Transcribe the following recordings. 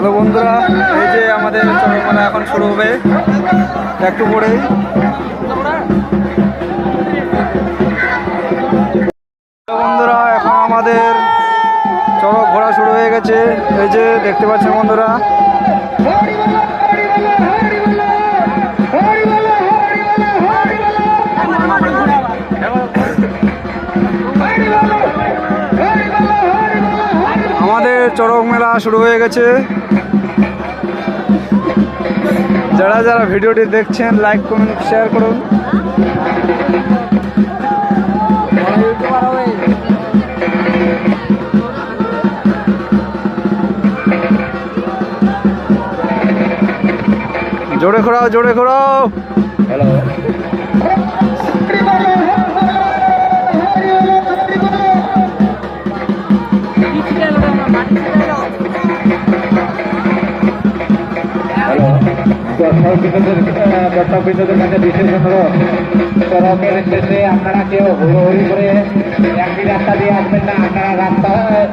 Hello বন্ধুরা, এই যে আমাদের চড়ক মেলা এখন শুরু হবে একটু পরেই। বন্ধুরা, এখন আমাদের চড়ক ঘোরা শুরু হয়ে গেছে। এই যে দেখতে পাচ্ছেন বন্ধুরা, আমাদের চড়ক মেলা শুরু হয়ে গেছে। যারা যারা ভিডিওটি দেখছেন লাইক কমেন্ট শেয়ার করুন। জোরে ঘোরাও, জোরে ঘোরাও। হ্যালো, দর্শকবৃন্দদের কাছে বিশেষ অনুরোধ, চড়কের শেষে আপনারা কেউ হুড়োহুড়ি করে একই রাস্তা দিয়ে আসবেন না। আপনারা রাস্তায়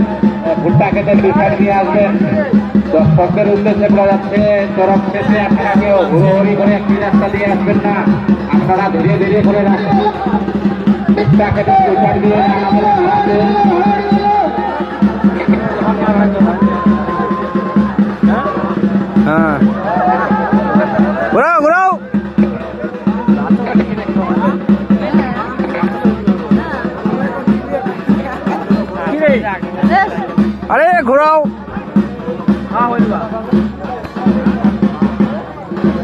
ভুট্টা খেতে দুই সাইড দিয়ে আসবেন। দর্শকদের উদ্দেশ্যে বলা যাচ্ছে, চড়ক শেষে আপনারা কেউ হুড়োহুড়ি করে একই রাস্তা দিয়ে আসবেন না। আপনারা ধীরে ধীরে করে ভুট্টা খেতে দুই সাইড দিয়ে আসবেন।